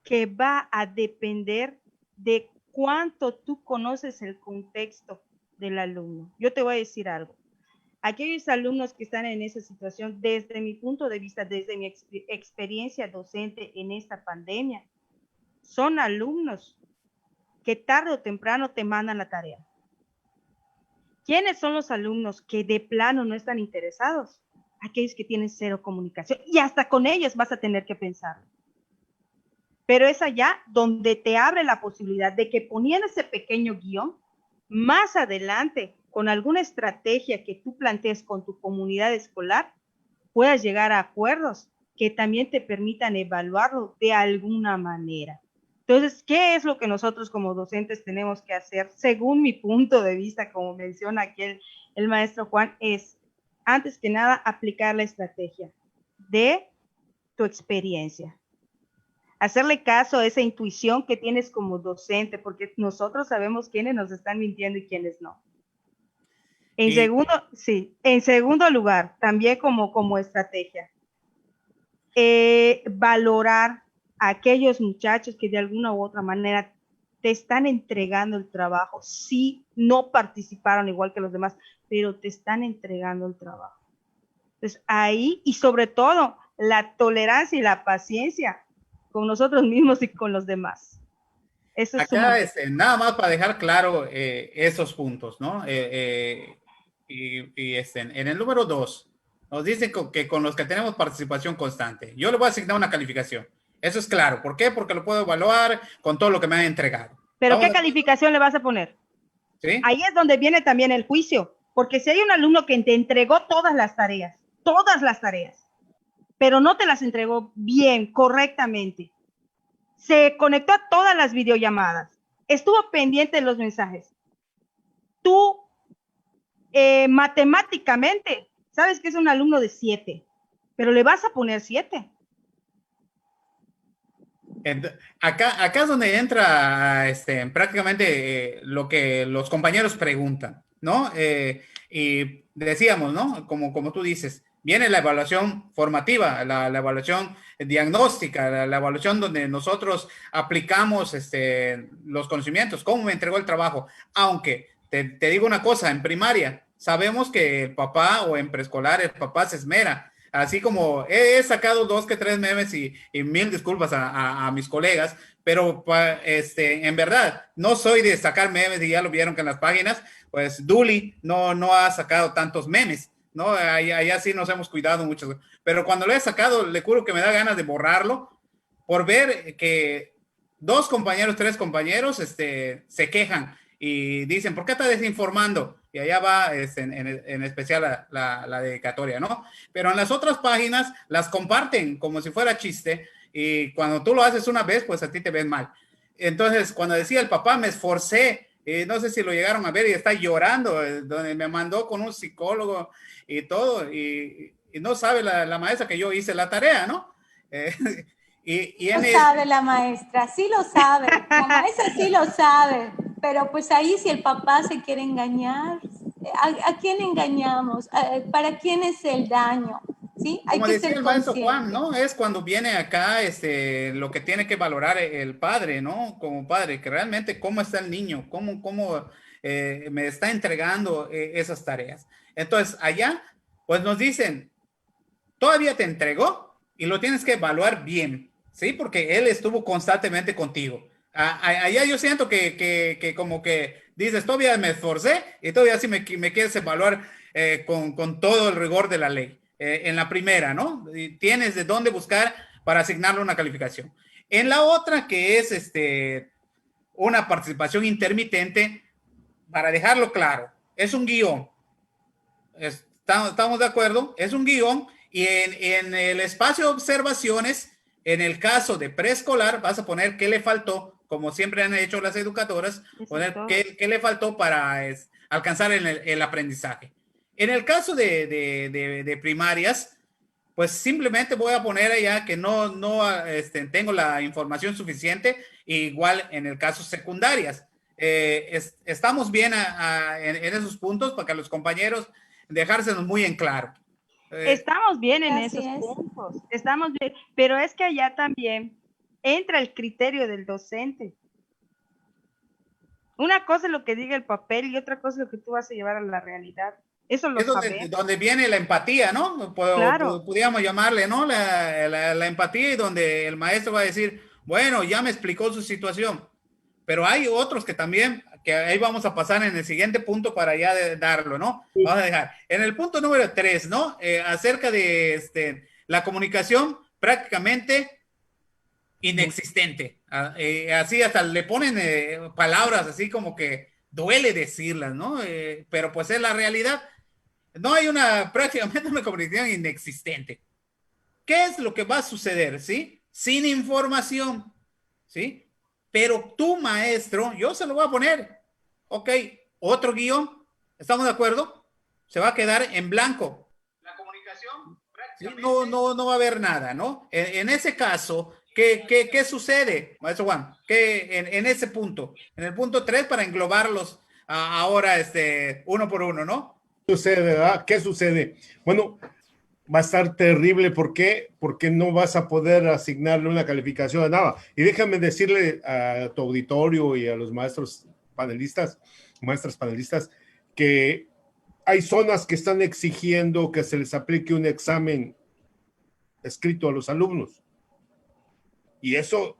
S4: que va a depender de cuánto tú conoces el contexto del alumno. Yo te voy a decir algo. Aquellos alumnos que están en esa situación, desde mi punto de vista, desde mi experiencia docente en esta pandemia, son alumnos que tarde o temprano te mandan la tarea. ¿Quiénes son los alumnos que de plano no están interesados? Aquellos que tienen cero comunicación, y hasta con ellos vas a tener que pensar. Pero es allá donde te abre la posibilidad de que poniendo ese pequeño guión, más adelante, con alguna estrategia que tú plantees con tu comunidad escolar, puedas llegar a acuerdos que también te permitan evaluarlo de alguna manera. Entonces, ¿qué es lo que nosotros como docentes tenemos que hacer? Según mi punto de vista, como menciona aquí el maestro Juan, es, antes que nada, aplicar la estrategia de tu experiencia. Hacerle caso a esa intuición que tienes como docente, porque nosotros sabemos quiénes nos están mintiendo y quiénes no. En segundo lugar, también como estrategia, valorar a aquellos muchachos que de alguna u otra manera te están entregando el trabajo. Sí, no participaron igual que los demás, pero te están entregando el trabajo. Entonces, ahí, y sobre todo, la tolerancia y la paciencia con nosotros mismos y con los demás. Eso es
S1: acá, nada más para dejar claro esos puntos, ¿no? En el número 2, nos dicen que con los que tenemos participación constante, yo le voy a asignar una calificación. Eso es claro. ¿Por qué? Porque lo puedo evaluar con todo lo que me han entregado.
S4: ¿Pero qué calificación le vas a poner? ¿Sí? Ahí es donde viene también el juicio. Porque si hay un alumno que te entregó todas las tareas, pero no te las entregó bien, correctamente, se conectó a todas las videollamadas, estuvo pendiente de los mensajes, tú matemáticamente sabes que es un alumno de 7, pero le vas a poner 7.
S1: Acá es donde entra prácticamente lo que los compañeros preguntan, ¿no? Y decíamos, ¿no? Como tú dices, viene la evaluación formativa, la evaluación diagnóstica, la evaluación donde nosotros aplicamos los conocimientos, cómo me entregó el trabajo. Aunque te digo una cosa, en primaria sabemos que el papá, o en preescolar el papá se esmera. Así como he sacado 2 que 3 memes y mil disculpas a mis colegas, pero en verdad no soy de sacar memes, y ya lo vieron que en las páginas, pues Duli no ha sacado tantos memes, ¿no? Allá sí nos hemos cuidado mucho, pero cuando lo he sacado, le juro que me da ganas de borrarlo por ver que 2 compañeros, 3 compañeros se quejan y dicen, ¿por qué estás desinformando? Y allá va en especial la dedicatoria, ¿no? Pero en las otras páginas las comparten como si fuera chiste, y cuando tú lo haces una vez, pues a ti te ven mal. Entonces, cuando decía el papá, me esforcé, no sé si lo llegaron a ver, y está llorando, donde me mandó con un psicólogo y todo, y no sabe la maestra que yo hice la tarea, ¿no?
S2: No sabe la maestra, sí lo sabe, la maestra sí lo sabe. Pero pues ahí si el papá se quiere engañar, ¿a quién engañamos? ¿Para quién es el daño? ¿sí? Hay
S1: Como
S2: que
S1: decía
S2: ser
S1: el maestro Juan,
S2: consciente.
S1: ¿no? Es cuando viene acá lo que tiene que valorar el padre, ¿no? Como padre, que realmente cómo está el niño, cómo me está entregando esas tareas. Entonces, allá, pues nos dicen, todavía te entregó y lo tienes que evaluar bien, ¿sí? Porque él estuvo constantemente contigo. Allá yo siento que como que dices, todavía me esforcé y todavía sí me quieres evaluar con todo el rigor de la ley. En la primera, ¿no? Y tienes de dónde buscar para asignarle una calificación. En la otra, que es una participación intermitente, para dejarlo claro, es un guión. Estamos de acuerdo, es un guión y en el espacio de observaciones, en el caso de preescolar, vas a poner qué le faltó, como siempre han hecho las educadoras,
S4: Eso es
S1: poner
S4: todo.
S1: qué le faltó para alcanzar el aprendizaje. En el caso de primarias, pues simplemente voy a poner allá que no tengo la información suficiente, igual en el caso secundarias. Estamos bien en esos puntos para que los compañeros dejárselos muy en claro.
S4: Estamos bien en
S2: Así
S4: esos
S2: es.
S4: puntos, estamos bien, pero es que allá también entra el criterio del docente. Una cosa es lo que diga el papel y otra cosa es lo que tú vas a llevar a la realidad. Eso lo
S1: Es
S4: sabemos.
S1: donde viene la empatía, ¿no?
S4: Claro.
S1: Pudiéramos llamarle, ¿no? La empatía y donde el maestro va a decir, bueno, ya me explicó su situación, pero hay otros que también, que ahí vamos a pasar en el siguiente punto para ya darlo, ¿no? Vamos a dejar. En el punto número 3, ¿no? Acerca de la comunicación prácticamente inexistente. Así hasta le ponen palabras así como que duele decirlas, ¿no? Pero pues es la realidad. No hay prácticamente una comunicación inexistente. ¿Qué es lo que va a suceder, sí? Sin información, ¿sí? Pero tu maestro, yo se lo voy a poner, ok, otro guión, ¿estamos de acuerdo? Se va a quedar en blanco. La comunicación, ¿sí? No va a haber nada, ¿no? En ese caso, ¿qué sucede, maestro Juan? ¿Qué en ese punto? En el punto 3 para englobarlos ahora uno por uno, ¿no?
S3: Sucede, ¿verdad? ¿Qué sucede? Bueno, va a estar terrible. ¿Por qué? Porque no vas a poder asignarle una calificación a nada. Y déjame decirle a tu auditorio y a los maestros panelistas, maestras panelistas, que hay zonas que están exigiendo que se les aplique un examen escrito a los alumnos. Y eso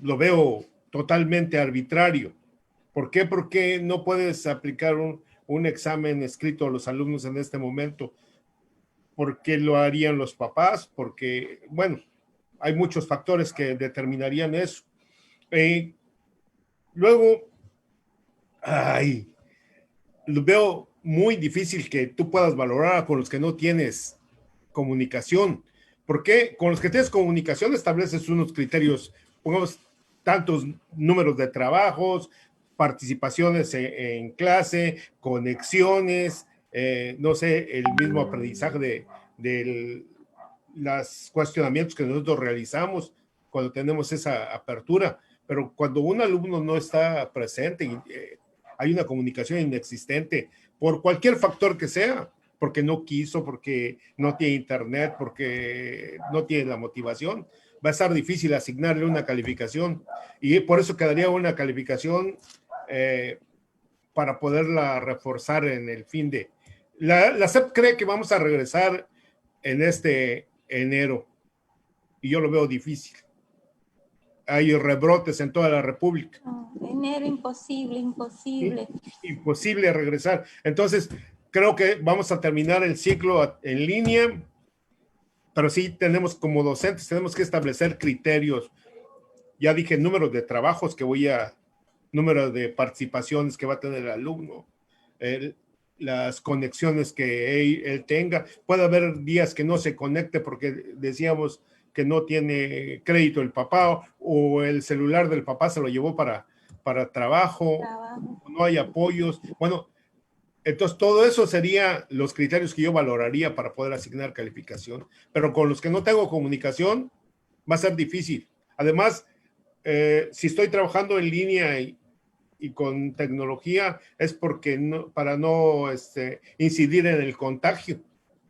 S3: lo veo totalmente arbitrario. ¿Por qué? Porque no puedes aplicar un examen escrito a los alumnos en este momento. ¿Por qué lo harían los papás? Porque, bueno, hay muchos factores que determinarían eso. Luego, lo veo muy difícil que tú puedas valorar con los que no tienes comunicación. ¿Por qué? Con los que tienes comunicación estableces unos criterios, pongamos tantos números de trabajos, participaciones en clase, conexiones, no sé, el mismo aprendizaje de los cuestionamientos que nosotros realizamos cuando tenemos esa apertura. Pero cuando un alumno no está presente, hay una comunicación inexistente por cualquier factor que sea, porque no quiso, porque no tiene internet, porque no tiene la motivación, va a estar difícil asignarle una calificación y por eso quedaría una calificación para poderla reforzar en el fin de... La SEP cree que vamos a regresar en este enero y yo lo veo difícil. Hay rebrotes en toda la República.
S2: Enero imposible, imposible.
S3: Imposible regresar. Entonces, creo que vamos a terminar el ciclo en línea, pero sí tenemos como docentes, tenemos que establecer criterios. Ya dije número de trabajos número de participaciones que va a tener el alumno, las conexiones que él tenga. Puede haber días que no se conecte porque decíamos que no tiene crédito el papá o el celular del papá se lo llevó para trabajo, no hay apoyos. Bueno, entonces todo eso serían los criterios que yo valoraría para poder asignar calificación, pero con los que no tengo comunicación va a ser difícil. Además, si estoy trabajando en línea y con tecnología es porque para no incidir en el contagio.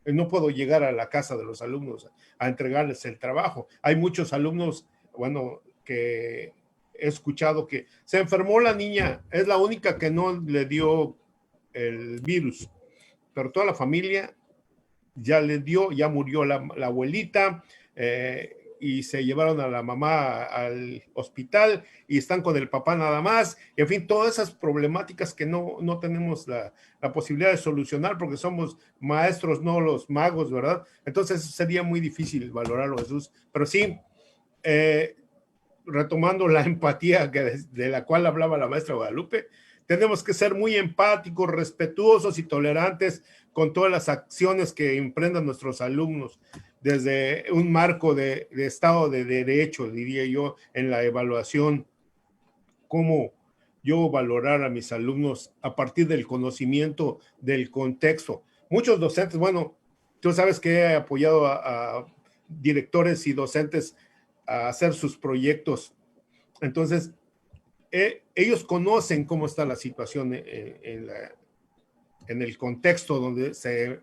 S3: no puedo llegar a la casa de los alumnos a entregarles el trabajo. Hay muchos alumnos, bueno, que he escuchado que se enfermó la niña, es la única que no le dio el virus, pero toda la familia ya le dio, ya murió la abuelita, y se llevaron a la mamá al hospital y están con el papá nada más. En fin, todas esas problemáticas que no tenemos la posibilidad de solucionar porque somos maestros, no los magos, ¿verdad? Entonces sería muy difícil valorarlo, Jesús. Pero sí, retomando la empatía de la cual hablaba la maestra Guadalupe, tenemos que ser muy empáticos, respetuosos y tolerantes con todas las acciones que emprendan nuestros alumnos, desde un marco de Estado de Derecho, diría yo, en la evaluación, cómo yo valorar a mis alumnos a partir del conocimiento del contexto. Muchos docentes, bueno, tú sabes que he apoyado a directores y docentes a hacer sus proyectos. Entonces, ellos conocen cómo está la situación en el contexto donde se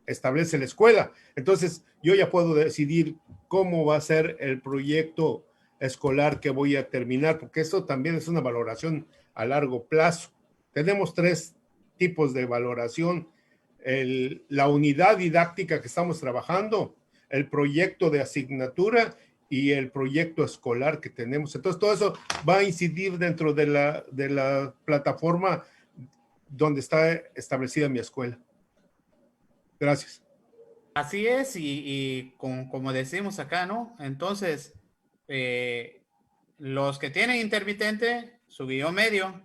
S3: establece la escuela. Entonces, yo ya puedo decidir cómo va a ser el proyecto escolar que voy a terminar, porque eso también es una valoración a largo plazo. Tenemos 3 tipos de valoración: la unidad didáctica que estamos trabajando, el proyecto de asignatura y el proyecto escolar que tenemos. Entonces, todo eso va a incidir dentro de la plataforma donde está establecida mi escuela. Gracias.
S1: Así es, y como decimos acá, ¿no? Entonces, los que tienen intermitente, su guión medio,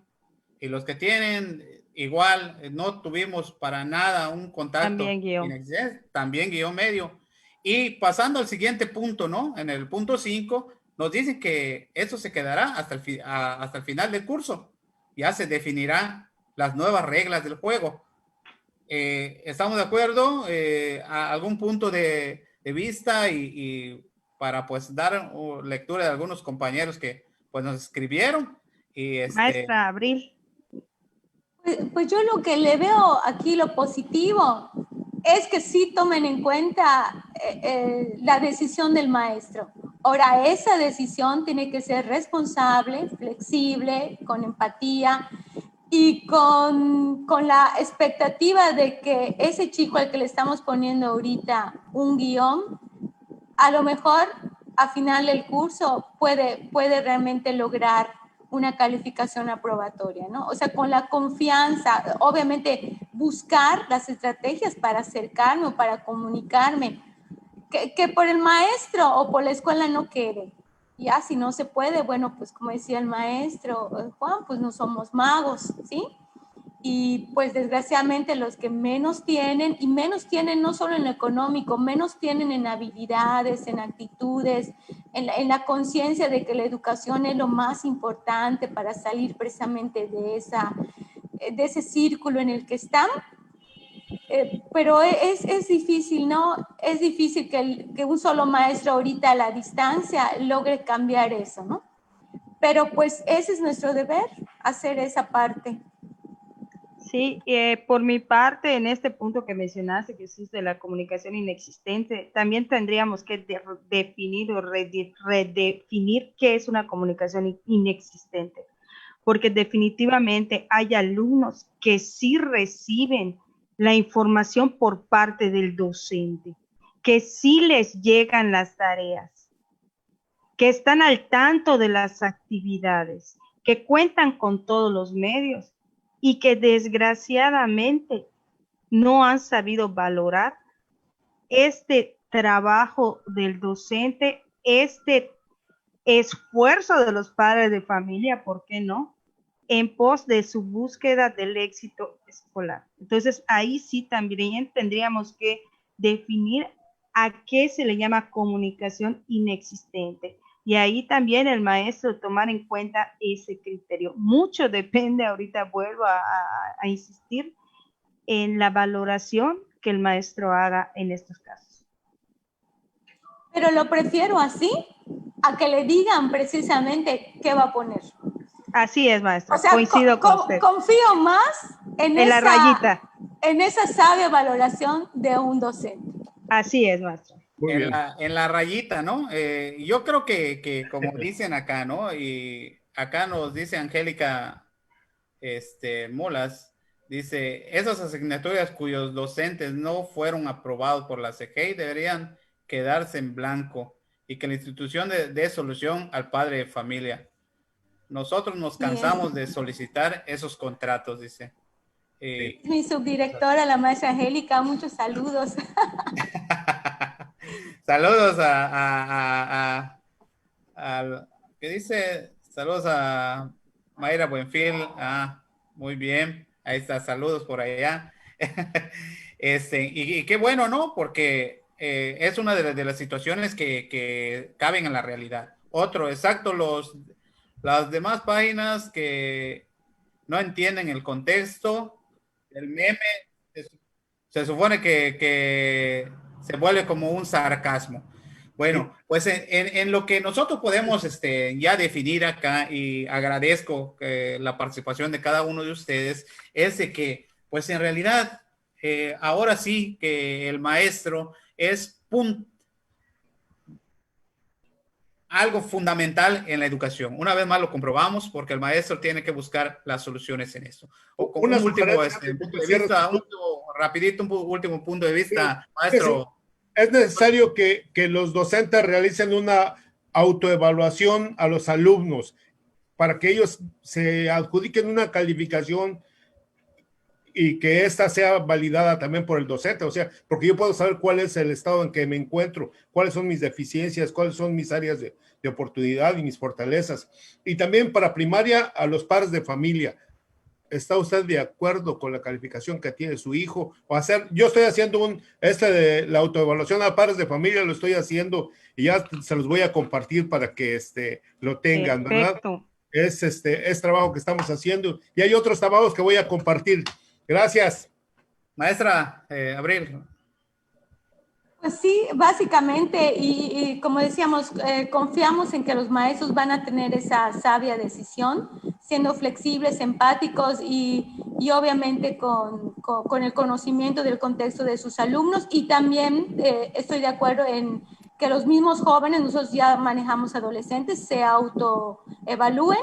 S1: y los que tienen igual, no tuvimos para nada un contacto
S4: También guión.
S1: inexistente, también guión medio. Y pasando al siguiente punto, ¿no? En el punto 5, nos dicen que eso se quedará hasta el final del curso. Ya se definirán las nuevas reglas del juego. ¿Estamos de acuerdo? ¿A algún punto de vista y para pues dar lectura de algunos compañeros que pues nos escribieron?
S4: Maestra Abril.
S2: Pues yo lo que le veo aquí, lo positivo, es que sí tomen en cuenta la decisión del maestro. Ahora, esa decisión tiene que ser responsable, flexible, con empatía y con la expectativa de que ese chico al que le estamos poniendo ahorita un guión, a lo mejor a final del curso puede realmente lograr una calificación aprobatoria, ¿no? O sea, con la confianza, obviamente buscar las estrategias para acercarme o para comunicarme, que por el maestro o por la escuela no quede. Ya, si no se puede, bueno, pues como decía el maestro Juan, pues no somos magos, ¿sí? Y pues desgraciadamente los que menos tienen, y menos tienen no solo en lo económico, menos tienen en habilidades, en actitudes, en la conciencia de que la educación es lo más importante para salir precisamente de ese círculo en el que están. Pero es difícil, ¿no? Es difícil que un solo maestro ahorita a la distancia logre cambiar eso, ¿no? Pero pues ese es nuestro deber, hacer esa parte.
S4: Sí, por mi parte, en este punto que mencionaste, que es de la comunicación inexistente, también tendríamos que definir o redefinir qué es una comunicación inexistente, porque definitivamente hay alumnos que sí reciben la información por parte del docente, que sí les llegan las tareas, que están al tanto de las actividades, que cuentan con todos los medios, y que desgraciadamente no han sabido valorar este trabajo del docente, este esfuerzo de los padres de familia, ¿por qué no?, en pos de su búsqueda del éxito escolar. Entonces, ahí sí también tendríamos que definir a qué se le llama comunicación inexistente. Y ahí también el maestro tomar en cuenta ese criterio. Mucho depende, ahorita vuelvo a insistir, en la valoración que el maestro haga en estos casos.
S2: Pero lo prefiero así, a que le digan precisamente qué va a poner.
S4: Así es, maestra.
S2: O sea,
S4: coincido con usted.
S2: Confío más en
S4: la rayita.
S2: en esa sabia valoración de un docente.
S4: Así es, maestra.
S3: Muy bien.
S1: En la rayita, ¿no? Yo creo que como dicen acá, ¿no? Y acá nos dice Angélica Molas, dice, esas asignaturas cuyos docentes no fueron aprobados por la CGI deberían quedarse en blanco y que la institución dé solución al padre de familia. Nosotros nos cansamos de solicitar esos contratos, dice.
S2: Mi subdirectora, la maestra Angélica, muchos saludos.
S1: Saludos ¿qué dice? Saludos a Mayra Buenfil. Ah, muy bien. Ahí está, saludos por allá. Y qué bueno, ¿no? Porque es una de las situaciones que caben en la realidad. Otro, exacto, las demás páginas que no entienden el contexto del meme, se supone que se vuelve como un sarcasmo. Bueno, pues en lo que nosotros podemos ya definir acá, y agradezco la participación de cada uno de ustedes, es de que, pues en realidad, ahora sí que el maestro es algo fundamental en la educación. Una vez más lo comprobamos porque el maestro tiene que buscar las soluciones en eso. O con un último punto de vista, rapidito, un último punto de vista, maestro.
S3: Es necesario que los docentes realicen una autoevaluación a los alumnos para que ellos se adjudiquen una calificación y que ésta sea validada también por el docente, o sea, porque yo puedo saber cuál es el estado en que me encuentro, cuáles son mis deficiencias, cuáles son mis áreas de oportunidad y mis fortalezas. Y también para primaria, a los padres de familia. ¿Está usted de acuerdo con la calificación que tiene su hijo? Yo estoy haciendo de la autoevaluación a padres de familia, lo estoy haciendo y ya se los voy a compartir para que lo tengan,
S4: perfecto.
S3: ¿Verdad? Es trabajo que estamos haciendo y hay otros trabajos que voy a compartir. Gracias.
S1: Maestra, Abril.
S2: Pues sí, básicamente, y como decíamos, confiamos en que los maestros van a tener esa sabia decisión, siendo flexibles, empáticos y obviamente con el conocimiento del contexto de sus alumnos. Y también estoy de acuerdo en que los mismos jóvenes, nosotros ya manejamos adolescentes, se autoevalúen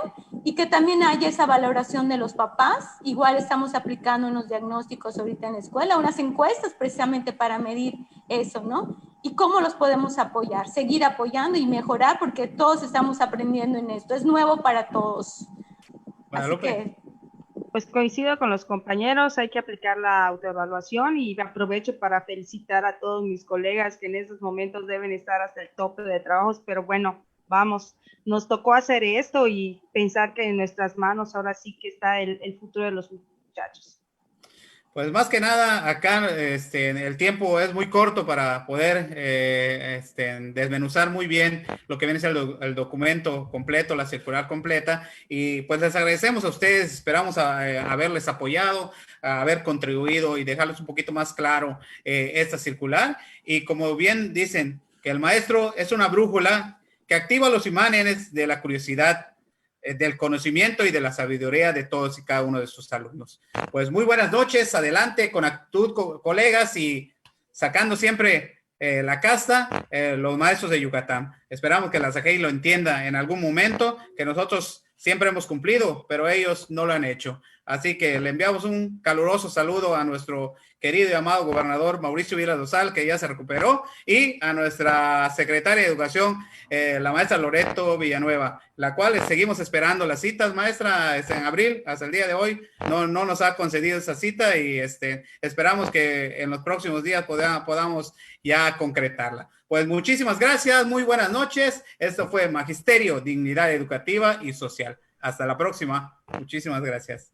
S2: y que también haya esa valoración de los papás. Igual estamos aplicando unos diagnósticos ahorita en la escuela, unas encuestas precisamente para medir eso, ¿no? Y cómo los podemos apoyar, seguir apoyando y mejorar, porque todos estamos aprendiendo en esto. Es nuevo para todos. Así que...
S4: Pues coincido con los compañeros, hay que aplicar la autoevaluación y aprovecho para felicitar a todos mis colegas que en estos momentos deben estar hasta el tope de trabajos, pero bueno, vamos, nos tocó hacer esto y pensar que en nuestras manos ahora sí que está el futuro de los muchachos.
S1: Pues más que nada, acá el tiempo es muy corto para poder desmenuzar muy bien lo que viene a ser el documento completo, la circular completa, y pues les agradecemos a ustedes, esperamos haberles apoyado, haber contribuido y dejarles un poquito más claro esta circular, y como bien dicen, que el maestro es una brújula que activa los imanes de la curiosidad, del conocimiento y de la sabiduría de todos y cada uno de sus alumnos. Pues muy buenas noches, adelante con actitud, colegas, y sacando siempre la casta, los maestros de Yucatán. Esperamos que la CGI lo entienda en algún momento, que nosotros siempre hemos cumplido, pero ellos no lo han hecho. Así que le enviamos un caluroso saludo a nuestro querido y amado gobernador Mauricio Vila Dosal, que ya se recuperó, y a nuestra secretaria de Educación, la maestra Loreto Villanueva, la cual seguimos esperando las citas, maestra, en abril, hasta el día de hoy, no nos ha concedido esa cita y esperamos que en los próximos días podamos ya concretarla. Pues muchísimas gracias, muy buenas noches. Esto fue Magisterio, Dignidad Educativa y Social. Hasta la próxima. Muchísimas gracias.